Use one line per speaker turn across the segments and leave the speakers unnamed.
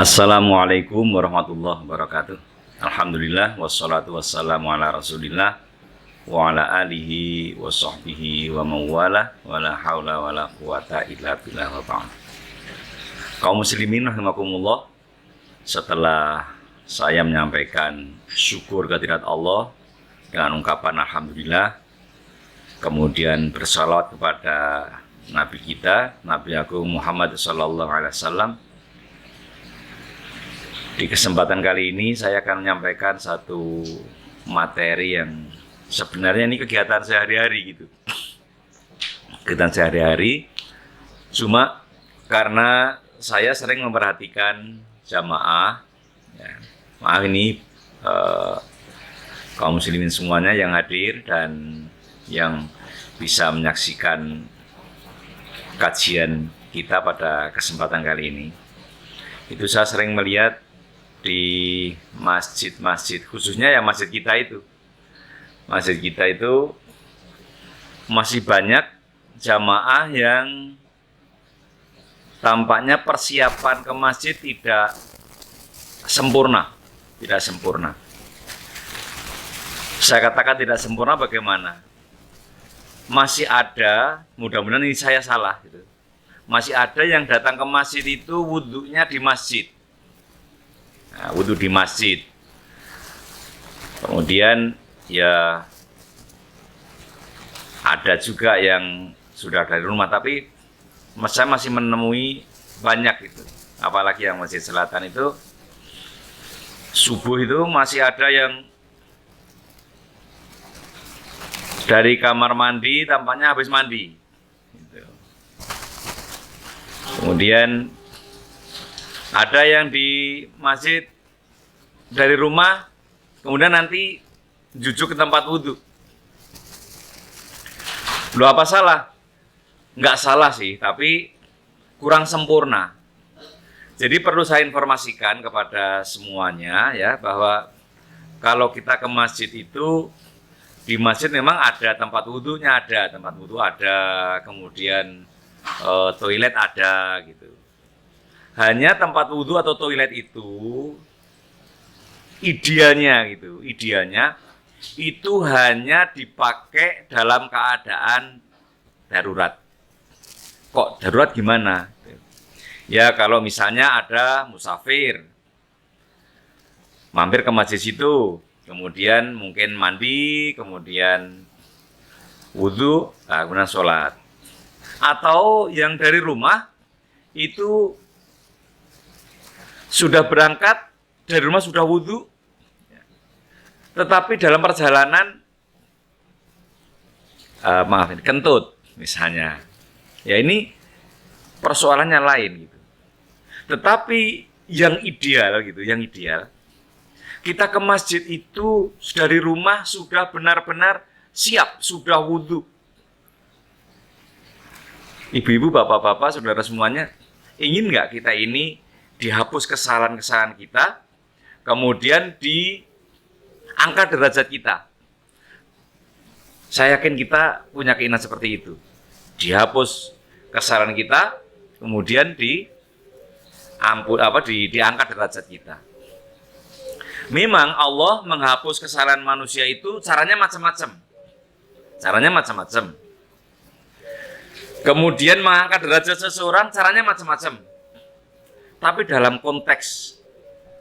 Assalamualaikum warahmatullahi wabarakatuh. Alhamdulillah wassalatu wassalamu ala Rasulillah wa ala alihi wa sahbihi wa mawala wa la haula wa la quwata illa billah wa ta'ala. Kaum muslimin rahimakumullah, setelah saya menyampaikan syukur kehadirat Allah dengan ungkapan alhamdulillah, kemudian bersalawat kepada Nabi kita, Nabi Agung Muhammad sallallahu alaihi wasallam. Di kesempatan kali ini saya akan menyampaikan satu materi yang sebenarnya ini kegiatan sehari-hari gitu. Kegiatan sehari-hari, cuma karena saya sering memperhatikan jamaah, ya, maaf ini kaum muslimin semuanya yang hadir dan yang bisa menyaksikan kajian kita pada kesempatan kali ini. Itu saya sering melihat di masjid-masjid, khususnya ya masjid kita itu. Masjid kita itu masih banyak jamaah yang tampaknya persiapan ke masjid tidak sempurna. Tidak sempurna. Saya katakan tidak sempurna bagaimana? Masih ada, mudah-mudahan ini saya salah gitu. Masih ada yang datang ke masjid itu wudhunya di masjid. Nah, wudhu di masjid. Kemudian ya ada juga yang sudah dari rumah, tapi saya masih menemui banyak itu. Apalagi yang masjid selatan itu subuh itu masih ada yang dari kamar mandi tampaknya habis mandi. Kemudian ada yang di masjid dari rumah, kemudian nanti jujuk ke tempat wudhu. Loh, apa salah? Nggak salah sih, tapi kurang sempurna. Jadi perlu saya informasikan kepada semuanya ya, bahwa kalau kita ke masjid itu, di masjid memang ada tempat wudhunya, ada, kemudian toilet ada gitu. Hanya tempat wudhu atau toilet itu idealnya itu hanya dipakai dalam keadaan darurat. Kok darurat gimana? Ya kalau misalnya ada musafir mampir ke masjid situ, kemudian mungkin mandi, kemudian wudhu, kemudian sholat. Atau yang dari rumah itu sudah berangkat dari rumah, sudah wudhu, tetapi dalam perjalanan kentut misalnya. Ya ini persoalannya lain gitu. Tetapi yang ideal kita ke masjid itu dari rumah sudah benar-benar siap, sudah wudhu. Ibu-ibu, bapak-bapak, saudara semuanya, ingin nggak kita ini dihapus kesalahan-kesalahan kita, kemudian diangkat derajat kita? Saya yakin kita punya keinginan seperti itu. Dihapus kesalahan kita, kemudian diangkat derajat kita. Memang Allah menghapus kesalahan manusia itu caranya macam-macam. Kemudian mengangkat derajat seseorang caranya macam-macam. Tapi dalam konteks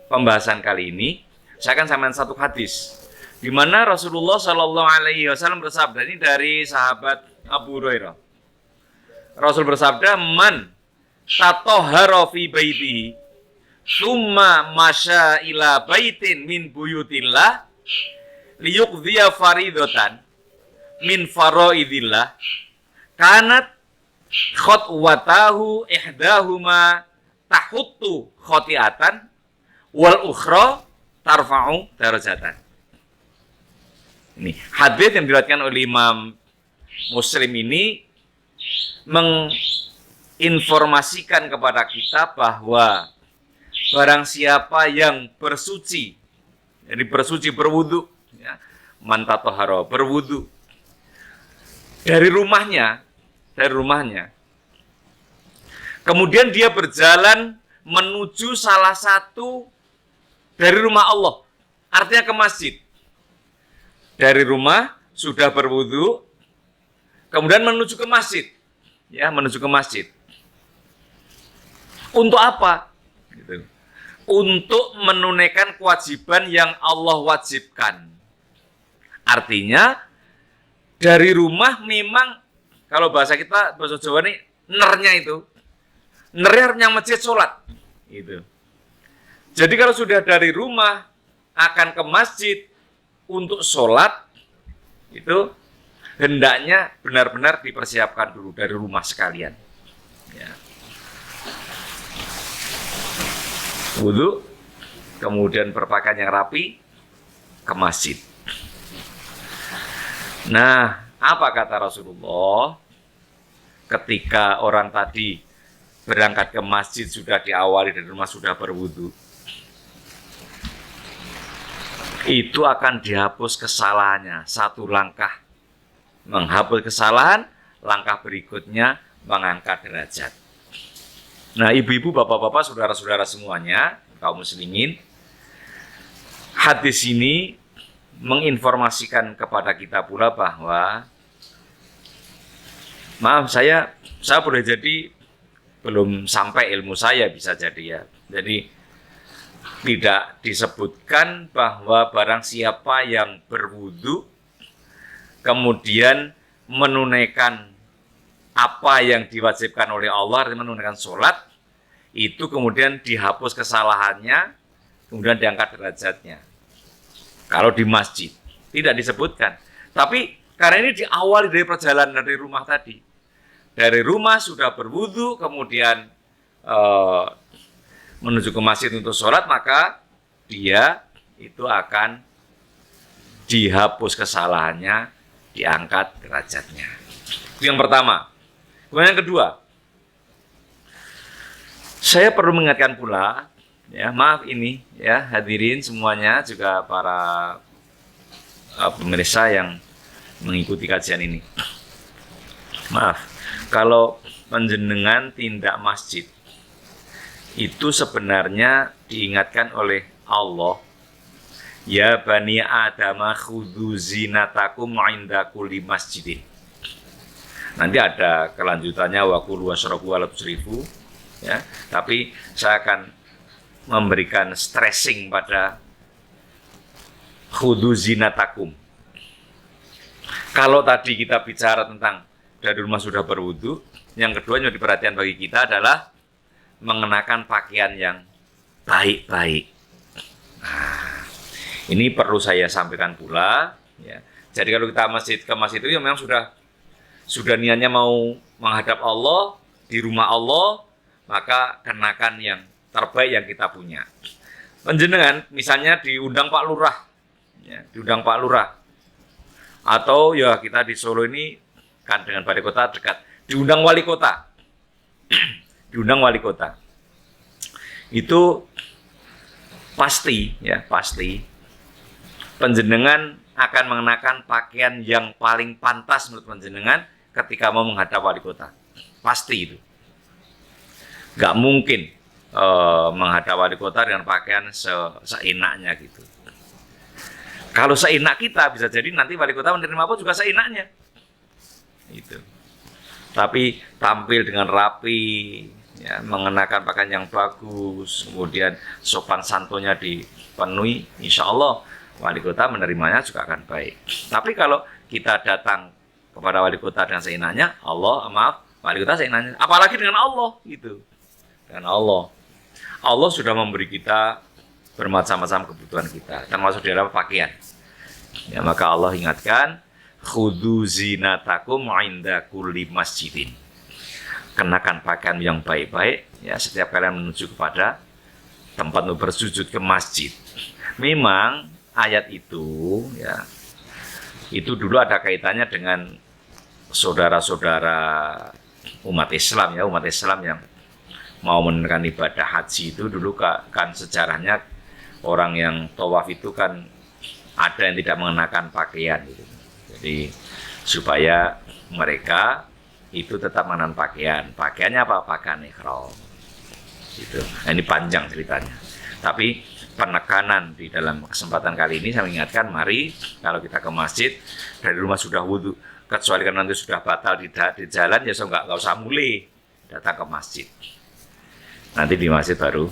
pembahasan kali ini, saya akan sampaikan satu hadis di mana Rasulullah Shallallahu Alaihi Wasallam bersabda, ini dari sahabat Abu Hurairah. Rasul bersabda, "Man tatohara fi baitihi, summa masya ila baitin min buyutillah, liyuqdhiya faridatan min faraidillah, kanat khotwatahu ihdahuma tahuttu khotiatan wal ukhra tarfa'u darajatan." Ini hadis yang diriwayatkan oleh Imam Muslim ini menginformasikan kepada kita bahwa barang siapa yang bersuci, jadi bersuci berwudu, ya, man tatahhara berwudu dari rumahnya, kemudian dia berjalan menuju salah satu dari rumah Allah, artinya ke masjid. Dari rumah sudah berwudu, kemudian menuju ke masjid, ya, menuju ke masjid. Untuk apa? Gitu. Untuk menunaikan kewajiban yang Allah wajibkan. Artinya dari rumah memang, kalau bahasa kita, bahasa Jawa ini, nernya itu, nernya masjid sholat. Gitu. Jadi kalau sudah dari rumah akan ke masjid untuk sholat, itu hendaknya benar-benar dipersiapkan dulu dari rumah sekalian. Ya. Wudu, kemudian berpakaian yang rapi, ke masjid. Nah, apa kata Rasulullah? Ketika orang tadi berangkat ke masjid sudah diawali dari rumah sudah berwudu, itu akan dihapus kesalahannya. Satu langkah menghapus kesalahan, langkah berikutnya mengangkat derajat. Nah, ibu-ibu, bapak-bapak, saudara-saudara semuanya, kaum muslimin, hadis ini menginformasikan kepada kita pula bahwa, maaf, saya boleh jadi belum sampai ilmu saya, bisa jadi ya. Jadi tidak disebutkan bahwa barang siapa yang berwudu kemudian menunaikan apa yang diwajibkan oleh Allah, menunaikan sholat, itu kemudian dihapus kesalahannya, kemudian diangkat derajatnya. Kalau di masjid tidak disebutkan, tapi karena ini diawali dari perjalanan dari rumah tadi, dari rumah sudah berwudu kemudian menuju ke masjid untuk sholat, maka dia itu akan dihapus kesalahannya, diangkat derajatnya. Itu yang pertama. Kemudian yang kedua, saya perlu mengingatkan pula, ya, maaf ini ya hadirin semuanya, juga para pemirsa yang mengikuti kajian ini. Maaf, kalau panjenengan tindak masjid, itu sebenarnya diingatkan oleh Allah, ya bani adama khudhu zinatakum 'inda kulli masjidin. Nanti ada kelanjutannya, wa kulu washrabu wa la tusrifu, ya. Tapi saya akan memberikan stressing pada khudhu zinatakum. Kalau tadi kita bicara tentang dari rumah sudah berwudu, yang kedua yang diperhatikan bagi kita adalah mengenakan pakaian yang baik-baik. Nah, ini perlu saya sampaikan pula, ya. Jadi kalau kita ke masjid itu ya memang sudah niatnya mau menghadap Allah, di rumah Allah, maka kenakan yang terbaik yang kita punya. Panjenengan misalnya diundang Pak Lurah, ya, diundang Pak Lurah, atau ya kita di Solo ini kan dengan balai kota dekat, diundang wali kota. Diundang wali kota, itu pasti panjenengan akan mengenakan pakaian yang paling pantas menurut panjenengan ketika mau menghadap wali kota. Pasti itu, nggak mungkin menghadap wali kota dengan pakaian seenaknya gitu. Kalau seenak kita, bisa jadi nanti wali kota menerima apa juga seenaknya itu. Tapi tampil dengan rapi, ya, mengenakan pakaian yang bagus, kemudian sopan santunnya dipenuhi, insya Allah wali kota menerimanya juga akan baik. Tapi kalau kita datang kepada wali kota dengan seenaknya, wali kota seenaknya, apalagi dengan Allah gitu. Dengan Allah sudah memberi kita bermacam-macam kebutuhan kita, termasuk di dalam pakaian. Ya, maka Allah ingatkan, khudhu zinatakum 'inda kulli masjidin. Kenakan pakaian yang baik-baik, ya, setiap kalian menuju kepada tempat untuk bersujud ke masjid. Memang ayat itu, ya, itu dulu ada kaitannya dengan saudara-saudara umat Islam, ya, umat Islam yang mau menunaikan ibadah haji itu dulu kan sejarahnya orang yang tawaf itu kan ada yang tidak mengenakan pakaian gitu. Jadi supaya mereka itu tetap mengenakan pakaian. Pakaiannya apa? Pakaian ihram. Gitu. Nah, ini panjang ceritanya. Tapi penekanan di dalam kesempatan kali ini saya mengingatkan, mari kalau kita ke masjid dari rumah sudah wudhu, kecuali kan nanti sudah batal di jalan, ya so nggak usah mulai datang ke masjid. Nanti di masjid baru.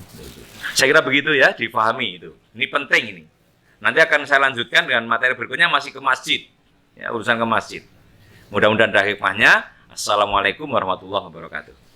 Saya kira begitu ya, dipahami itu. Ini penting ini. Nanti akan saya lanjutkan dengan materi berikutnya masih ke masjid. Ya, urusan ke masjid. Mudah-mudahan ada hikmahnya. Assalamualaikum warahmatullahi wabarakatuh.